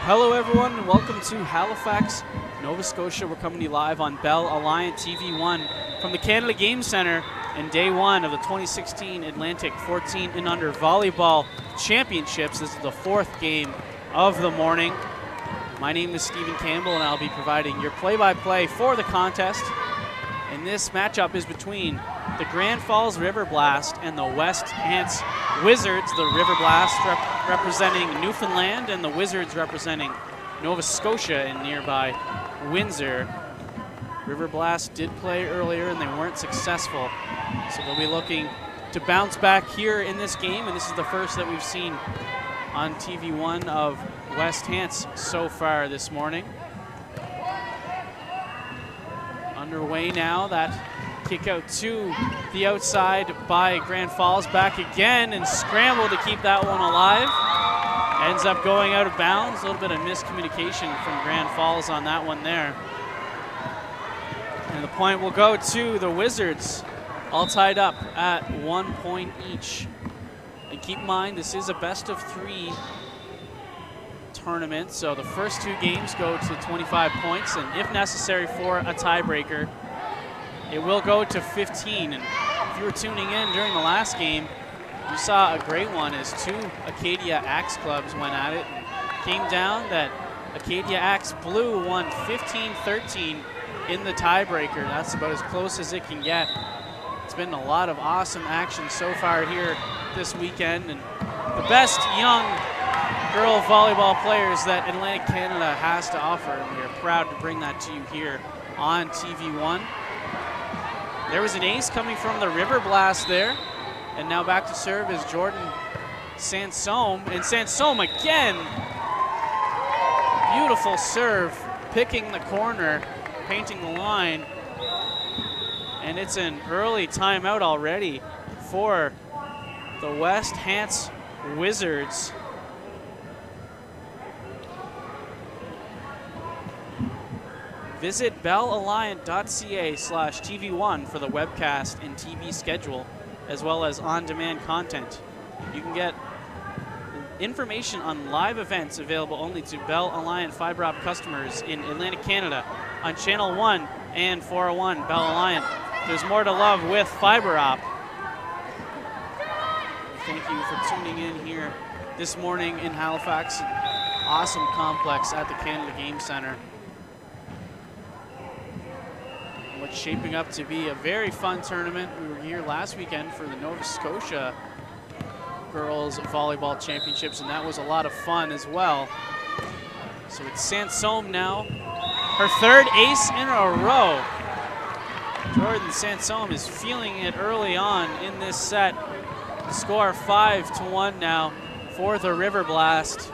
Hello everyone and welcome to Halifax, Nova Scotia. We're coming to you live on Bell Alliant TV1 from the Canada Game Centre in day one of the 2016 Atlantic 14 and under volleyball championships. This is the fourth game of the morning. My name is Stephen Campbell and I'll be providing your play-by-play for the contest. And this matchup is between the Grand Falls Riverblast and the West Hants Wizards. The Riverblast representing Newfoundland and the Wizards representing Nova Scotia in nearby Windsor. Riverblast did play earlier and they weren't successful, so they'll be looking to bounce back here in this game, and this is the first that we've seen on TV1 of West Hants so far this morning. Underway now, that kick out to the outside by Grand Falls, back again and scramble to keep that one alive. Ends up going out of bounds. A little bit of miscommunication from Grand Falls on that one there. And the point will go to the Wizards, all tied up at 1 point each. And keep in mind, this is a best of three tournament, so the first two games go to 25 points, and if necessary for a tiebreaker, it will go to 15. And if you were tuning in during the last game, you saw a great one as two Acadia Axe clubs went at it. And came down that Acadia Axe Blue won 15-13 in the tiebreaker. That's about as close as it can get. It's been a lot of awesome action so far here this weekend, and the best young girl volleyball players that Atlantic Canada has to offer, and we are proud to bring that to you here on TV1. There was an ace coming from the Riverblast there, and now back to serve is Jordan Sansome, and Sansome again, beautiful serve, picking the corner, painting the line, and it's an early timeout already for the West Hants Wizards. Visit bellalliant.ca/TV1 for the webcast and TV schedule, as well as on-demand content. You can get information on live events available only to Bell Alliant fiber optic customers in Atlantic Canada on Channel 1 and 401 Bell Alliant. There's more to love with fiber op. Thank you for tuning in here this morning in Halifax. Awesome complex at the Canada Game Centre. What's shaping up to be a very fun tournament. We were here last weekend for the Nova Scotia Girls Volleyball Championships, and that was a lot of fun as well. So it's Sansome now, her third ace in a row. Jordan Sansome is feeling it early on in this set. The score 5-1 now for the Riverblast.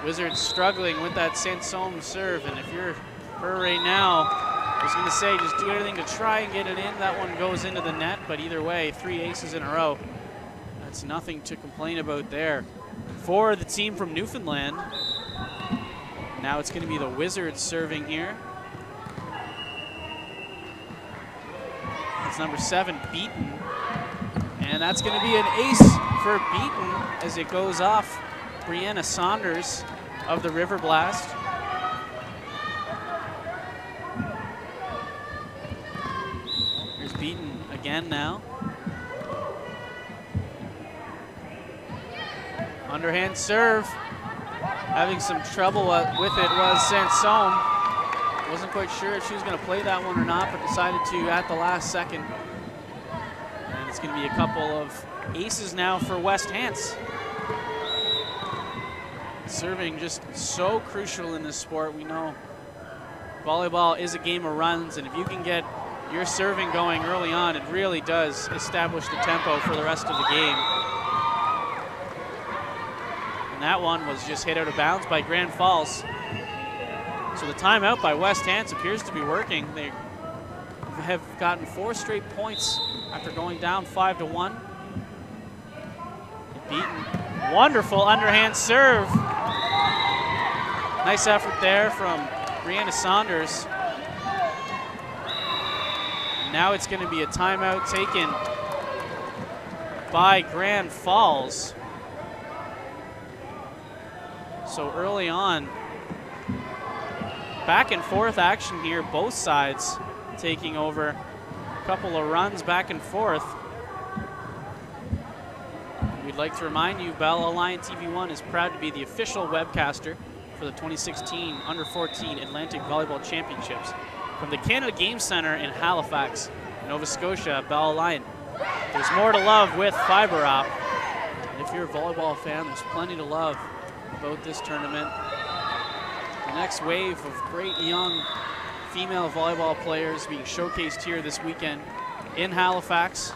Wizards struggling with that Sansome serve, and if you're her right now, I was going to say, just do everything to try and get it in. That one goes into the net, but either way, 3 aces in a row. That's nothing to complain about there. For the team from Newfoundland, now it's going to be the Wizards serving here. It's number 7, Beaton. And that's going to be an ace for Beaton as it goes off Brianna Saunders of the Riverblast. Beaton again now. Underhand serve. Having some trouble with it was Sansome. Wasn't quite sure if she was going to play that one or not, but decided to at the last second. And it's going to be a couple of aces now for West Hants. Serving just so crucial in this sport. We know volleyball is a game of runs, and if you can get your serving going early on, it really does establish the tempo for the rest of the game. And that one was just hit out of bounds by Grand Falls. So the timeout by West Hants appears to be working. They have gotten 4 straight points after going down 5-1. Beaten. Wonderful underhand serve. Nice effort there from Brianna Saunders. Now it's going to be a timeout taken by Grand Falls. So early on, back and forth action here, both sides taking over. A couple of runs back and forth. We'd like to remind you, Bell Alliant TV1 is proud to be the official webcaster for the 2016 Under-14 Atlantic Volleyball Championships. From the Canada Game Centre in Halifax, Nova Scotia, Bell Alliant. There's more to love with fiber op. And if you're a volleyball fan, there's plenty to love about this tournament. The next wave of great young female volleyball players being showcased here this weekend in Halifax.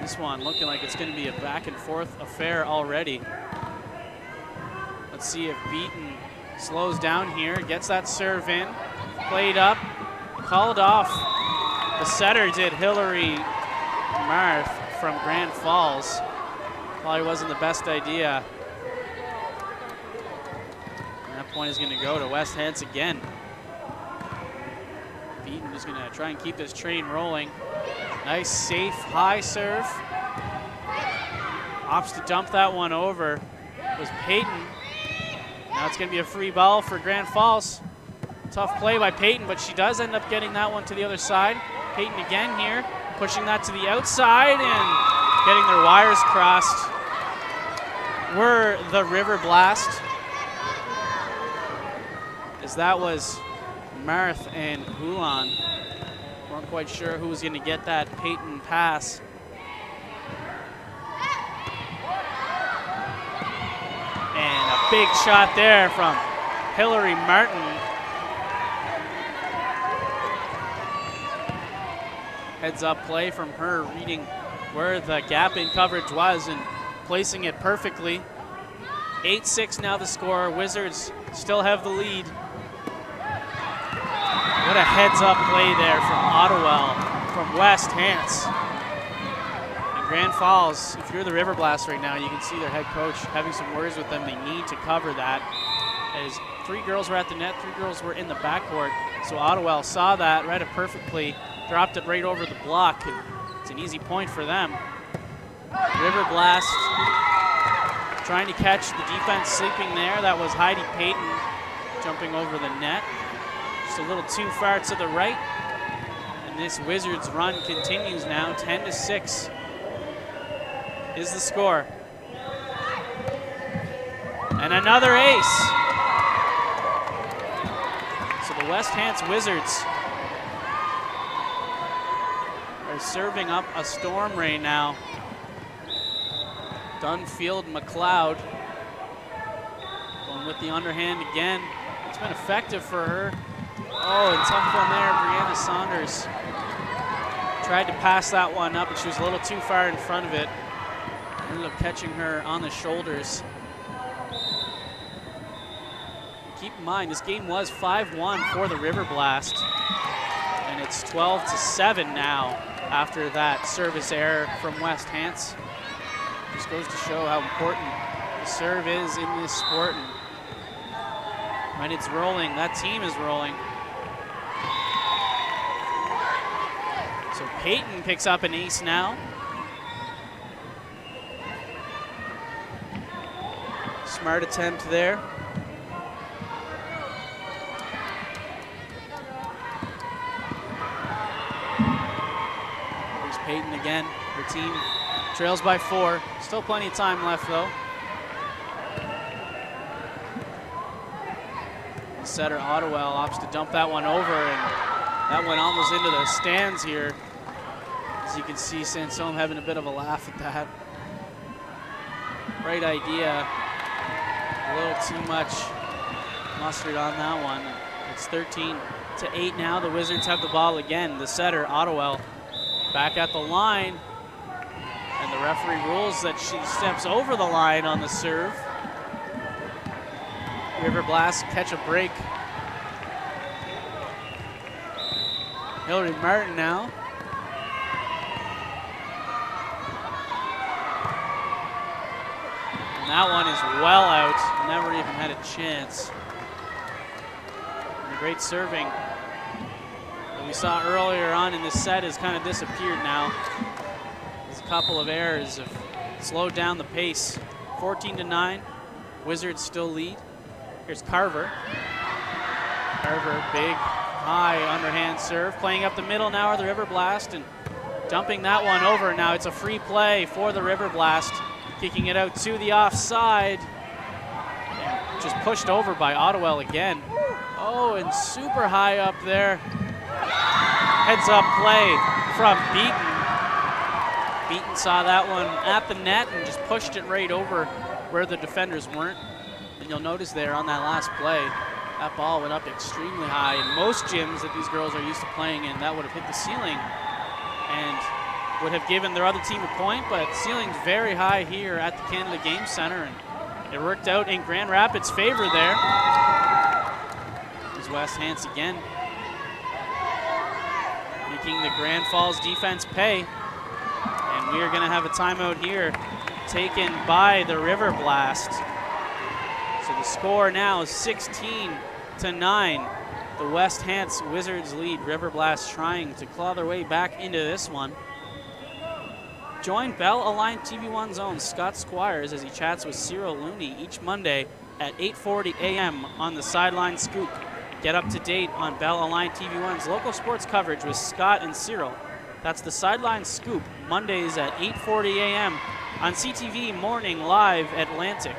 This one looking like it's going to be a back and forth affair already. Let's see if Beaton slows down here, gets that serve in, played up, called off. The setter did Hillary Marth from Grand Falls. Probably wasn't the best idea. And that point is going to go to West Hants again. Beaton is going to try and keep this train rolling. Nice, safe, high serve. Opts to dump that one over. It was Peyton. Now it's going to be a free ball for Grand Falls. Tough play by Peyton, but she does end up getting that one to the other side. Peyton again here, pushing that to the outside and getting their wires crossed were the Riverblast. As that was Marth and Hulan. Weren't quite sure who was going to get that Peyton pass. And a big shot there from Hillary Martin. Heads up play from her, reading where the gap in coverage was and placing it perfectly. 8-6 now the score. Wizards still have the lead. What a heads-up play there from Ottawell, from West Hants. And Grand Falls, if you're the Riverblast right now, you can see their head coach having some words with them. They need to cover that. As 3 girls were at the net, 3 girls were in the backcourt. So Ottawell saw that, read it perfectly, dropped it right over the block, and it's an easy point for them. Riverblast trying to catch the defense sleeping there. That was Heidi Payton jumping over the net. Just a little too far to the right. And this Wizards run continues now. 10-6 is the score. And another ace. So the West Hants Wizards are serving up a storm right now. Dunfield McLeod going with the underhand again. It's been effective for her. Oh, and tough one there, Brianna Saunders. Tried to pass that one up, but she was a little too far in front of it. Ended up catching her on the shoulders. Keep in mind, this game was 5-1 for the Riverblast. And it's 12-7 now after that service error from West Hants. Just goes to show how important the serve is in this sport. And when it's rolling, that team is rolling. So Peyton picks up an ace now. Smart attempt there. Here's Peyton again. Her team trails by 4. Still plenty of time left though. Setter Ottawell opts to dump that one over, and that went almost into the stands here. As you can see, Sansome having a bit of a laugh at that. Right idea. A little too much mustard on that one. It's 13-8 now. The Wizards have the ball again. The setter, Ottawell, back at the line. And the referee rules that she steps over the line on the serve. Riverblast catch a break. Hillary Martin now. And that one is well out. Never even had a chance. And the great serving that we saw earlier on in this set has kind of disappeared now. As couple of errors have slowed down the pace. 14-9, Wizards still lead. Here's Carver. Carver, big, high underhand serve. Playing up the middle now are the Riverblast and dumping that one over. Now it's a free play for the Riverblast. Kicking it out to the offside. Just pushed over by Ottawell again. Oh, and super high up there. Heads up play from Beaton. Beaton saw that one at the net and just pushed it right over where the defenders weren't. And you'll notice there on that last play, that ball went up extremely high. In most gyms that these girls are used to playing in, that would have hit the ceiling and would have given their other team a point, but ceiling's very high here at the Canada Game Center, and it worked out in Grand Rapids' favor there. There's West Hants again, making the Grand Falls defense pay. And we are going to have a timeout here taken by the Riverblast. So the score now is 16-9. The West Hants Wizards lead. Riverblast trying to claw their way back into this one. Join Bell Alliant TV1's own Scott Squires as he chats with Cyril Looney each Monday at 8:40 a.m. on the Sideline Scoop. Get up to date on Bell Alliant TV1's local sports coverage with Scott and Cyril. That's the Sideline Scoop, Mondays at 8:40 a.m. on CTV Morning Live Atlantic.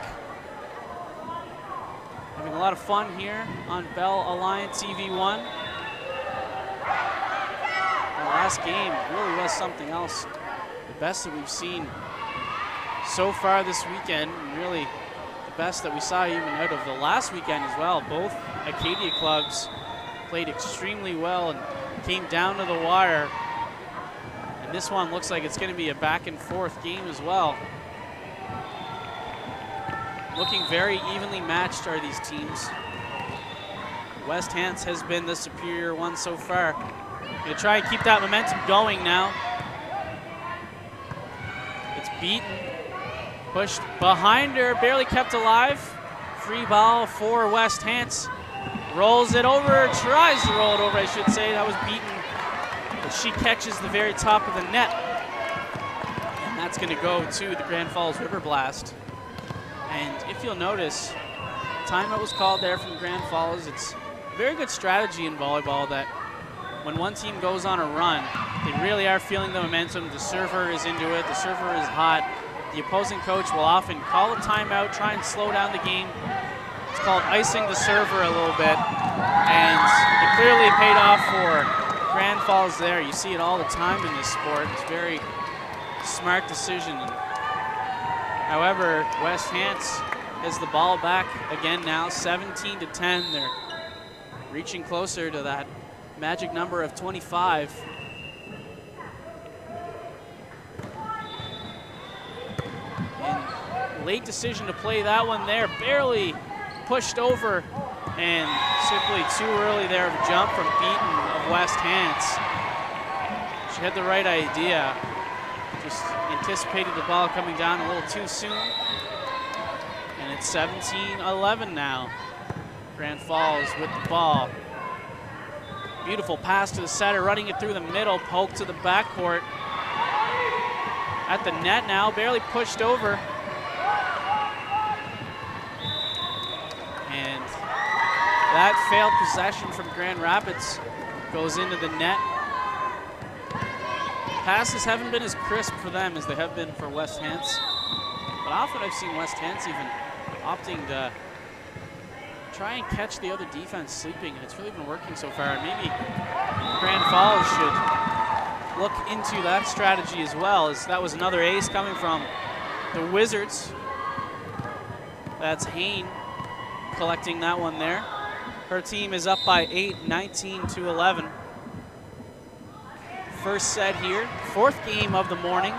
Having a lot of fun here on Bell Alliant TV1. The last game really was something else. The best that we've seen so far this weekend, and really the best that we saw even out of the last weekend as well. Both Acadia clubs played extremely well and came down to the wire. And this one looks like it's going to be a back and forth game as well. Looking very evenly matched are these teams. West Hants has been the superior one so far. Going to try and keep that momentum going now. It's Beaton, pushed behind her, barely kept alive. Free ball for West Hants. Rolls it over, tries to roll it over, I should say. That was Beaton, but she catches the very top of the net. And that's going to go to the Grand Falls Riverblast. And if you'll notice, timeout was called there from Grand Falls. It's a very good strategy in volleyball that when one team goes on a run, they really are feeling the momentum. The server is into it. The server is hot. The opposing coach will often call a timeout, try and slow down the game. It's called icing the server a little bit. And it clearly paid off for Grand Falls there. You see it all the time in this sport. It's a very smart decision. However, West Hants has the ball back again now, 17-10. They're reaching closer to that magic number of 25. And late decision to play that one there, barely pushed over, and simply too early there of a jump from Beaton of West Hants. She had the right idea, just anticipated the ball coming down a little too soon. And it's 17-11 now. Grand Falls with the ball. Beautiful pass to the setter, running it through the middle, poke to the backcourt. At the net now, barely pushed over. And that failed possession from Grand Rapids goes into the net. Passes haven't been as crisp for them as they have been for West Hants. But often I've seen West Hants even opting to try and catch the other defense sleeping, and it's really been working so far. And maybe Grand Falls should look into that strategy as well, as that was another ace coming from the Wizards. That's Hain collecting that one there. Her team is up by 8, 19-11. First set here, fourth game of the morning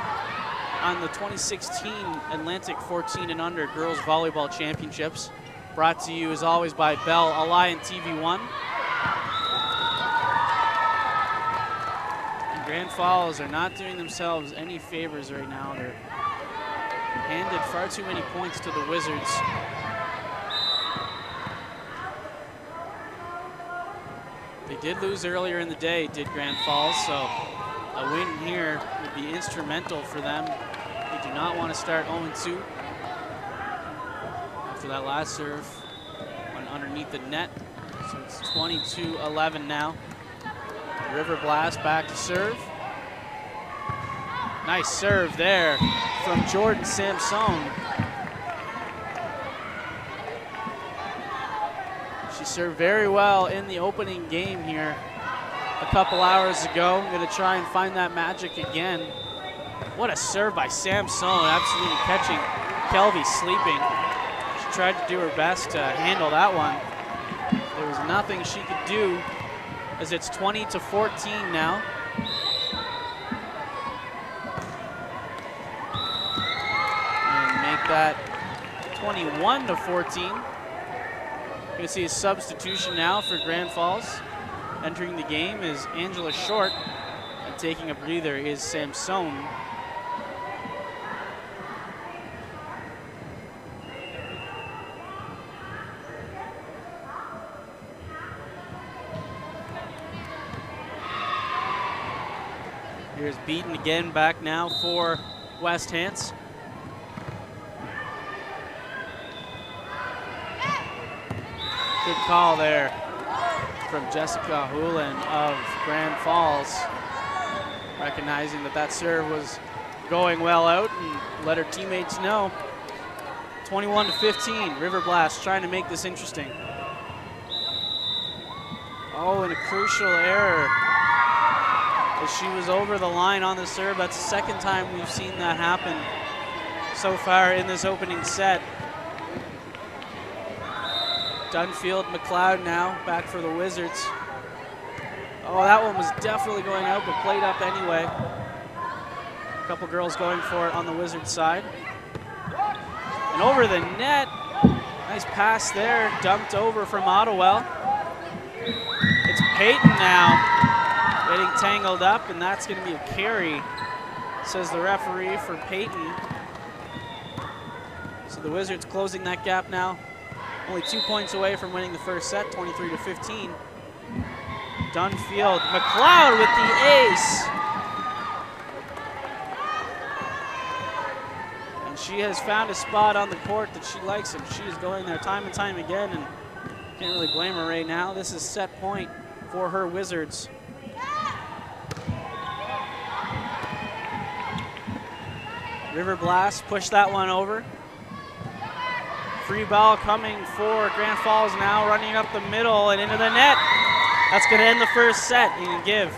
on the 2016 Atlantic 14 and under Girls Volleyball Championships. Brought to you as always by Bell Alliant TV1. And Grand Falls are not doing themselves any favors right now. They're handed far too many points to the Wizards. They did lose earlier in the day, did Grand Falls, so A win here would be instrumental for them. They do not want to start 0-2. After that last serve, went underneath the net. So it's 22-11 now. Riverblast back to serve. Nice serve there from Jordan Samson. She served very well in the opening game here a couple hours ago. Gonna try and find that magic again. What a serve by Samson, absolutely catching Kelvy sleeping. She tried to do her best to handle that one. There was nothing she could do, as it's 20-14 now. And make that 21-14. Going to see a substitution now for Grand Falls. Entering the game is Angela Short, and taking a breather is Samson. Here's Beaton again, back now for West Hants. Good call there from Jessica Houlihan of Grand Falls, recognizing that that serve was going well out and let her teammates know. 21-15, Riverblast trying to make this interesting. Oh, and a crucial error as she was over the line on the serve. That's the second time we've seen that happen so far in this opening set. Dunfield McLeod now back for the Wizards. Oh, that one was definitely going out, but played up anyway. A couple girls going for it on the Wizards side. And over the net, nice pass there, dumped over from Ottawell. It's Peyton now getting tangled up, and that's going to be a carry, says the referee for Peyton. So the Wizards closing that gap now. Only 2 points away from winning the first set, 23-15. Dunfield, McLeod with the ace. And she has found a spot on the court that she likes, and she is going there time and time again, and can't really blame her right now. This is set point for her Wizards. Riverblast pushed that one over. Free ball coming for Grand Falls now, running up the middle and into the net. That's going to end the first set and give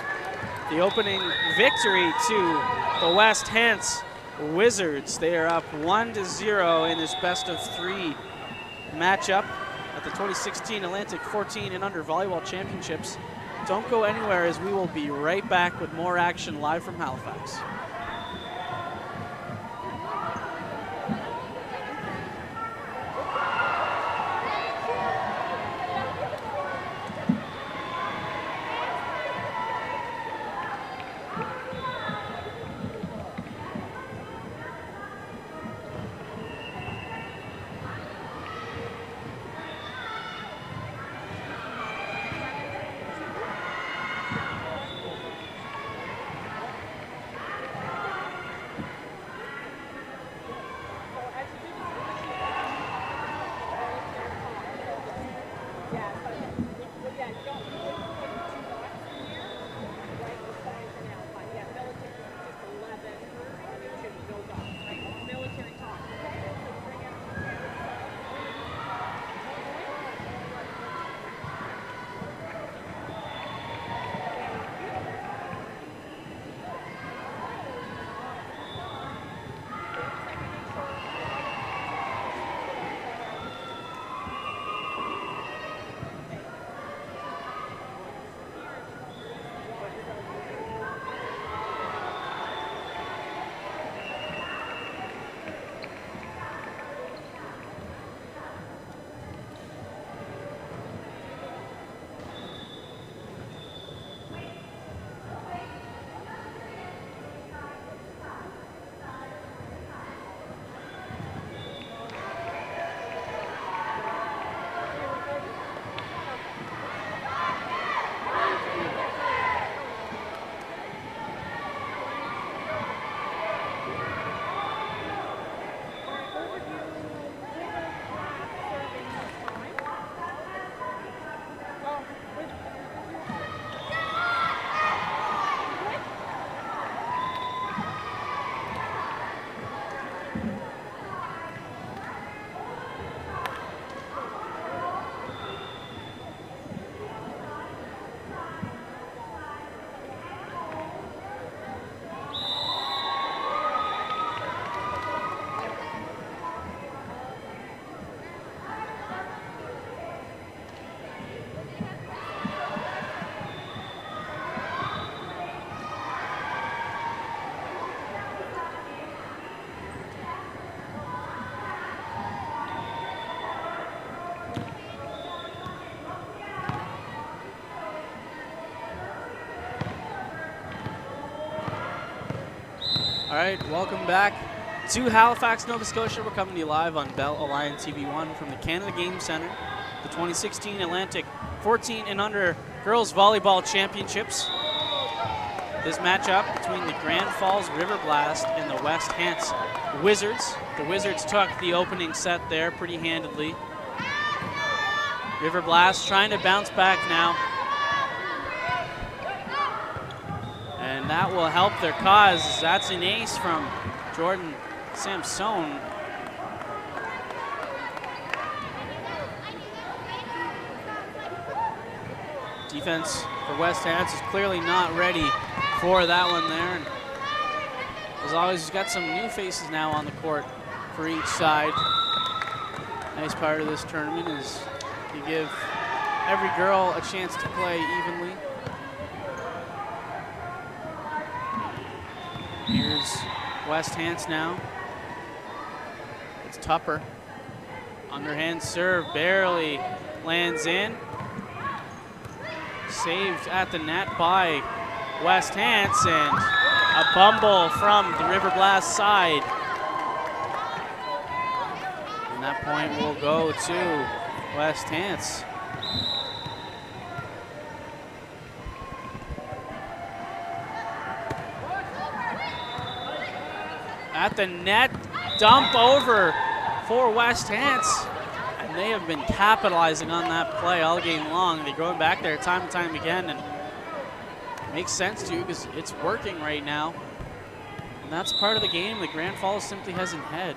the opening victory to the West Hants Wizards. They are up 1-0 in this best-of-3 matchup at the 2016 Atlantic 14 and under Volleyball Championships. Don't go anywhere, as we will be right back with more action live from Halifax. All right, welcome back to Halifax, Nova Scotia. We're coming to you live on Bell Alliance TV1 from the Canada Game Centre. The 2016 Atlantic 14 and under Girls Volleyball Championships. This matchup between the Grand Falls Riverblast and the West Hants Wizards. The Wizards took the opening set there pretty handedly. Riverblast trying to bounce back now. And that will help their cause. That's an ace from Jordan Samson. Defense for West Hants is clearly not ready for that one there. And as always, he's got some new faces now on the court for each side. Nice part of this tournament is you give every girl a chance to play evenly. Here's West Hants now. It's Tupper. Underhand serve barely lands in. Saved at the net by West Hants, and a bumble from the Riverblast side. And that point will go to West Hants. At the net, dump over for West Hants. And they have been capitalizing on that play all game long. They're going back there time and time again, and it makes sense to because it's working right now. And that's part of the game that Grand Falls simply hasn't had.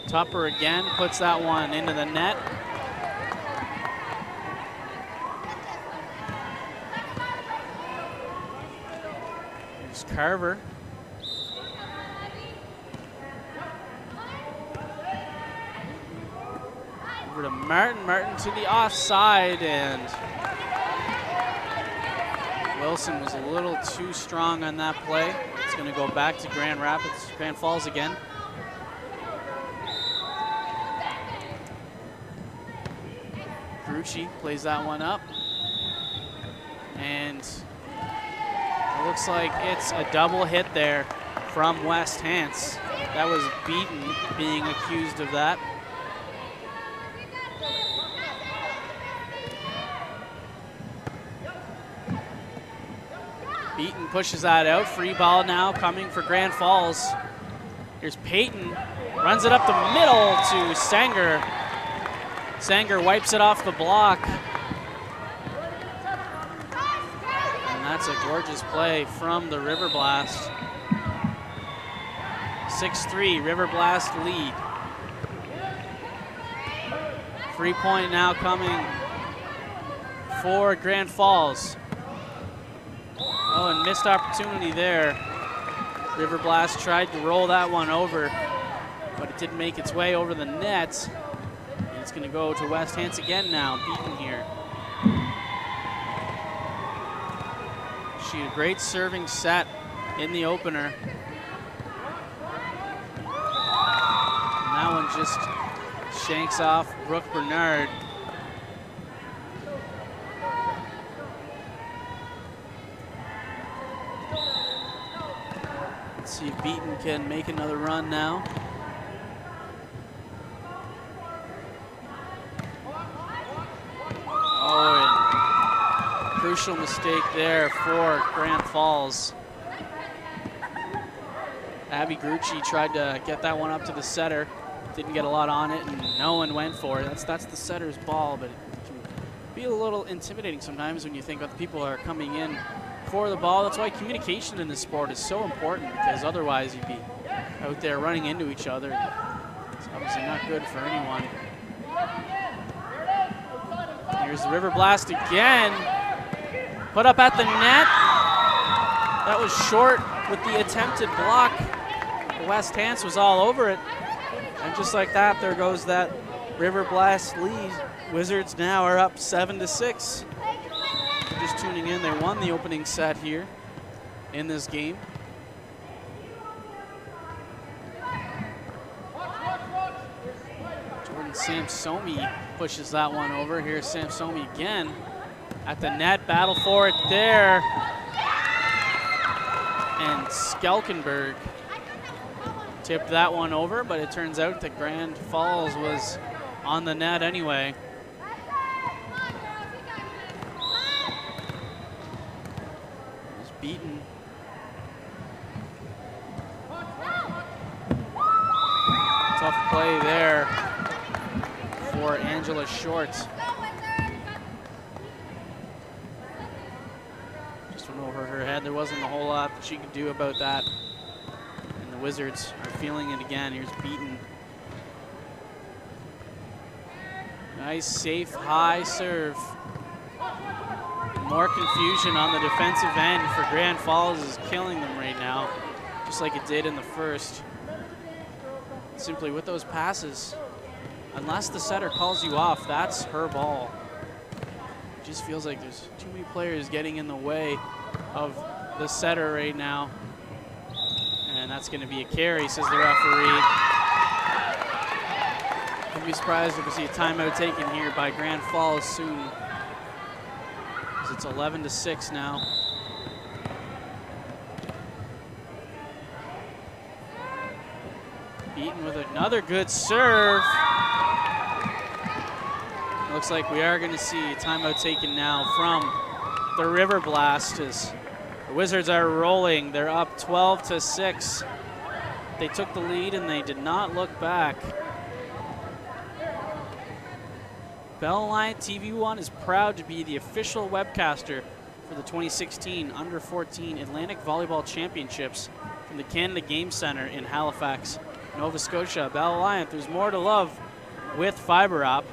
Tupper again puts that one into the net. Here's Carver. Over to Martin. Martin to the offside, and Wilson was a little too strong on that play. It's going to go back to Grand Falls again. Grucci plays that one up, and it looks like it's a double hit there from West Hants. That was Beaton being accused of that. Beaton pushes that out. Free ball now coming for Grand Falls. Here's Payton. Runs it up the middle to Sanger. Sanger wipes it off the block. And that's a gorgeous play from the Riverblast. 6-3, Riverblast lead. Free point now coming for Grand Falls. Oh, and missed opportunity there. Riverblast tried to roll that one over, but it didn't make its way over the net. And it's going to go to West Hants again now, Beaton here. She had a great serving set in the opener. And that one just shanks off Brooke Bernard. See if Beaton can make another run now. Oh, and crucial mistake there for Grand Falls. Abby Grucci tried to get that one up to the setter. Didn't get a lot on it, and no one went for it. That's the setter's ball, but it can be a little intimidating sometimes when you think other people are coming in for the ball. That's why communication in this sport is so important, because otherwise you'd be out there running into each other. It's obviously not good for anyone. Here's the Riverblast again. Put up at the net. That was short with the attempted block. The West Hants was all over it. And just like that, there goes that Riverblast lead. Wizards now are up 7-6. Just tuning in, they won the opening set here in this game. Jordan Samsomi pushes that one over. Here's Samsomi again at the net, battle for it there. and Skelkenberg tipped that one over, but it turns out that Grand Falls was on the net anyway. Was beaten. Tough play there for Angela Short. Just went over her head. There wasn't a whole lot that she could do about that. And the Wizards are feeling it again. Here's Beaton. Nice, safe, high serve. More confusion on the defensive end for Grand Falls is killing them right now, just like it did in the first. Simply with those passes, unless the setter calls you off, that's her ball. It just feels like there's too many players getting in the way of the setter right now. And that's going to be a carry, says the referee. I'd be surprised if we see a timeout taken here by Grand Falls soon. It's 11-6 now. Beaten with another good serve. Looks like we are going to see a timeout taken now from the Riverblast as the Wizards are rolling. They're up 12-6. They took the lead and they did not look back. Bell Alliant TV1 is proud to be the official webcaster for the 2016 Under-14 Atlantic Volleyball Championships from the Canada Game Centre in Halifax, Nova Scotia. Bell Alliant, there's more to love with fiber op.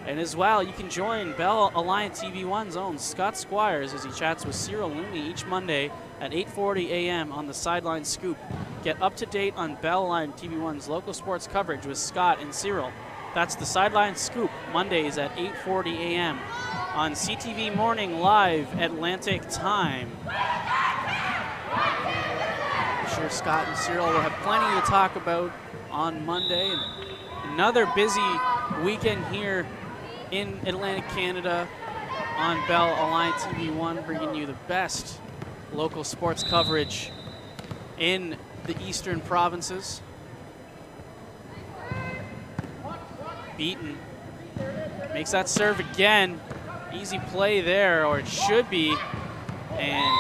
And as well, you can join Bell Alliant TV1's own Scott Squires as he chats with Cyril Looney each Monday at 8:40 a.m. on the Sideline Scoop. Get up to date on Bell Alliant TV1's local sports coverage with Scott and Cyril. That's the Sideline Scoop, Mondays at 8:40 a.m. on CTV Morning Live Atlantic Time. I'm sure Scott and Cyril will have plenty to talk about on Monday. And another busy weekend here in Atlantic Canada on Bell Alliant TV1, bringing you the best local sports coverage in the eastern provinces. Beaton makes that serve again. Easy play there, or it should be. And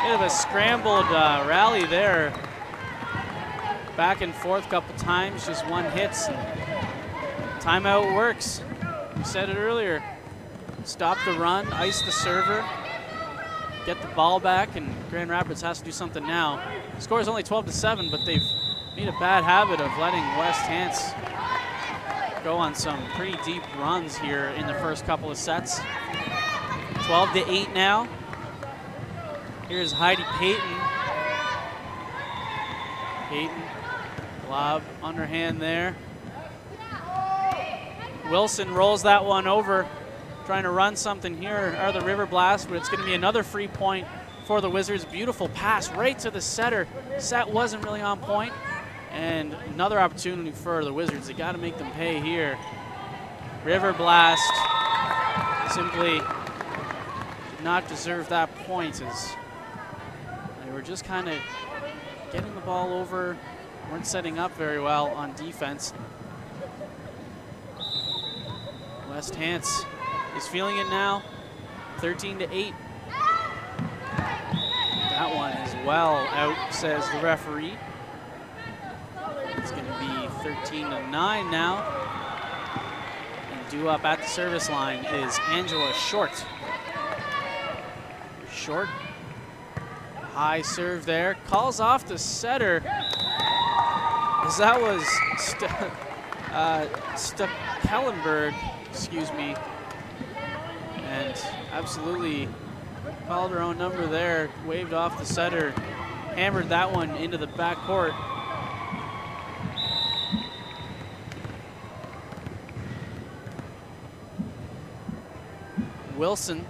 bit of a scrambled rally there. Back and forth a couple times, just one hits. Timeout works. We said it earlier. Stop the run, ice the server, get the ball back, and Grand Rapids has to do something now. The score is only 12-7, but they've made a bad habit of letting West Hants go on some pretty deep runs here in the first couple of sets. 12-8 now. Here's Heidi Payton. Payton, lob underhand there. Wilson rolls that one over, trying to run something here, are the Riverblast, but it's going to be another free point for the Wizards. Beautiful pass right to the setter. Set wasn't really on point. And another opportunity for the Wizards. They got to make them pay here. Riverblast simply did not deserve that point as they were just kind of getting the ball over, weren't setting up very well on defense. West Hants is feeling it now, 13-8. That one is well out, says the referee. It's going to be 13-9 now. And due up at the service line is Angela Short. Short, high serve there, calls off the setter. As that was Kellenberg, excuse me, and absolutely called her own number there, waved off the setter, hammered that one into the backcourt. Wilson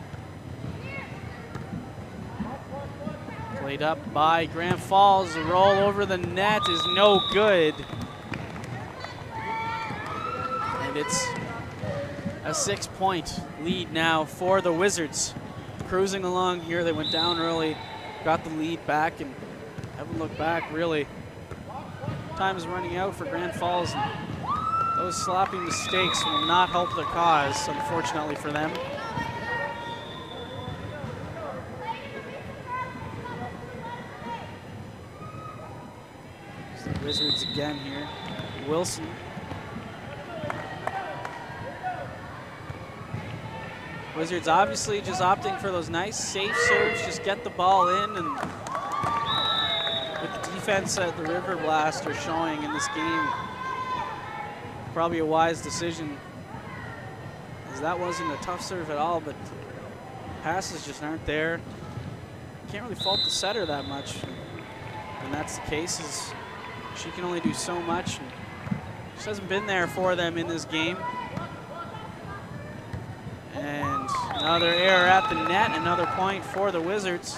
played up by Grand Falls. The roll over the net is no good. And it's a 6-point lead now for the Wizards. Cruising along here, they went down early got the lead back and haven't looked back really. Time is running out for Grand Falls, and those sloppy mistakes will not help their cause, unfortunately for them. It's the Wizards again here. Wilson. Wizards obviously just opting for those nice safe serves, just get the ball in, and with the defense that the Riverblast are showing in this game, probably a wise decision, as that wasn't a tough serve at all, but passes just aren't there. Can't really fault the setter that much, and that's the case, is she can only do so much, and just hasn't been there for them in this game. And another error at the net, another point for the Wizards.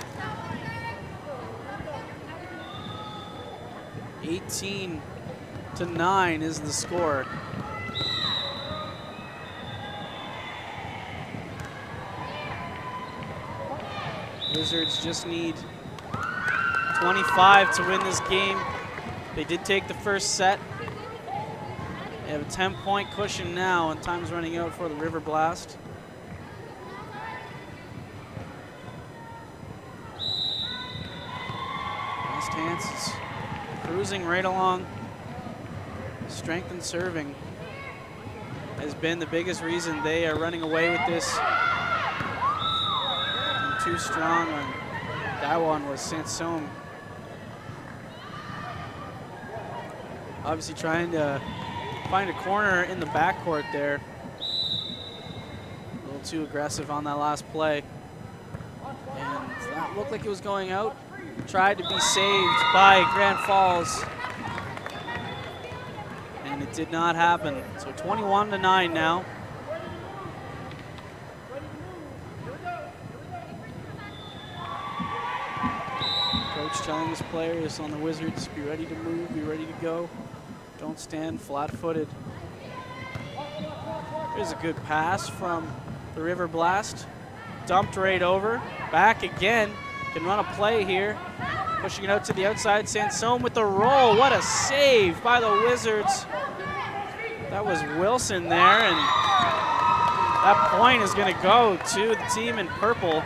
18-9 is the score. Wizards just need 25 to win this game. They did take the first set. They have a 10-point cushion now, and time's running out for the Riverblast. Hants is cruising right along. Strength and serving has been the biggest reason they are running away with this. And too strong on that one was Sansom. Obviously trying to find a corner in the backcourt there. A little too aggressive on that last play. And that looked like it was going out. Tried to be saved by Grand Falls, and it did not happen. So 21-9 now. Coach telling his players on the Wizards, be ready to move, be ready to go. Don't stand flat-footed. There's a good pass from the Riverblast. Dumped right over, back again. Can run a play here. Pushing it out to the outside. Sansom with the roll. What a save by the Wizards. That was Wilson there, and that point is going to go to the team in purple.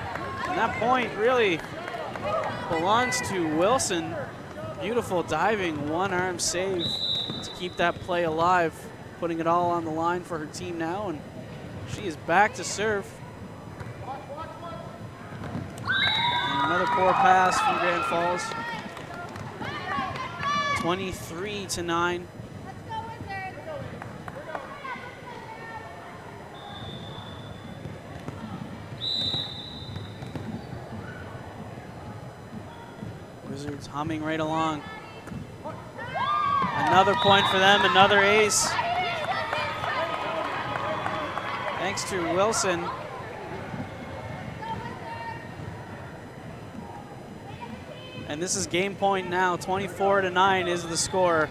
And that point really belongs to Wilson. Beautiful diving one-arm save to keep that play alive. Putting it all on the line for her team now, and she is back to serve. Another poor pass from Grand Falls. 23-9. Wizards humming right along. Another point for them, another ace. Thanks to Wilson. And this is game point now. 24-9 is the score.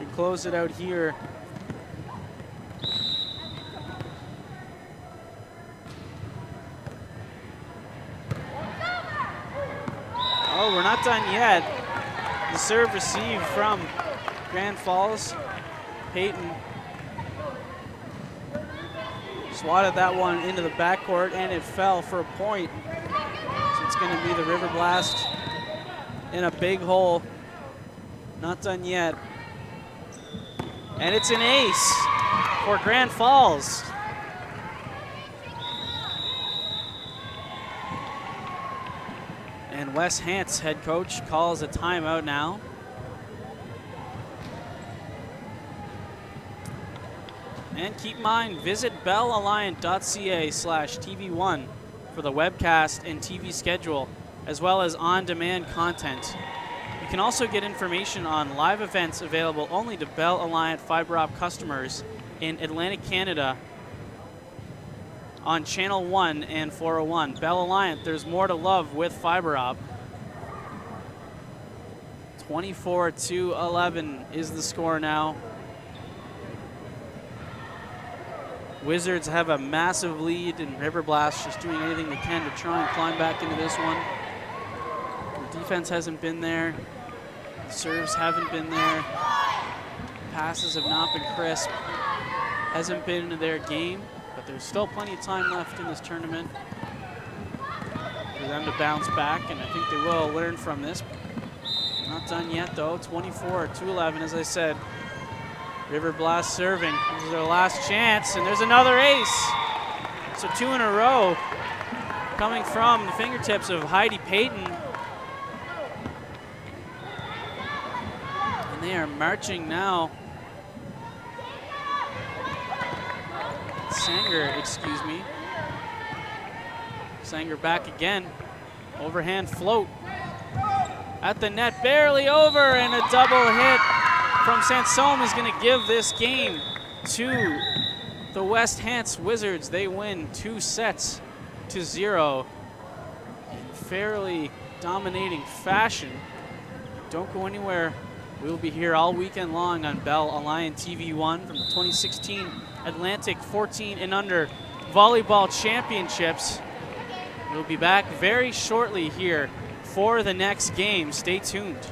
We close it out here. Oh, we're not done yet. The serve received from Grand Falls. Peyton swatted that one into the backcourt, and it fell for a point. So it's going to be the Riverblast in a big hole. Not done yet. And it's an ace for Grand Falls. And Wes Hants, head coach, calls a timeout now. And keep in mind, visit bellalliant.ca/TV1 for the webcast and TV schedule, as well as on-demand content. You can also get information on live events available only to Bell Alliant fiber op customers in Atlantic Canada on Channel 1 and 401. Bell Alliant, there's more to love with fiber op. 24-11 is the score now. Wizards have a massive lead, and Riverblast just doing anything they can to try and climb back into this one. Defense hasn't been there. Serves haven't been there. Passes have not been crisp. Hasn't been their game, but there's still plenty of time left in this tournament for them to bounce back, and I think they will learn from this. Not done yet, though. 24-11, as I said. Riverblast serving. This is their last chance, and there's another ace. So 2 in a row coming from the fingertips of Heidi Payton. And they are marching now. Sanger, excuse me. Sanger back again. Overhand float. At the net, barely over, and a double hit from Sansome is going to give this game to the West Hants Wizards. They win 2-0 in fairly dominating fashion. Don't go anywhere. We'll be here all weekend long on Bell Alliant TV1 from the 2016 Atlantic 14 and under volleyball championships. We'll be back very shortly here for the next game. Stay tuned.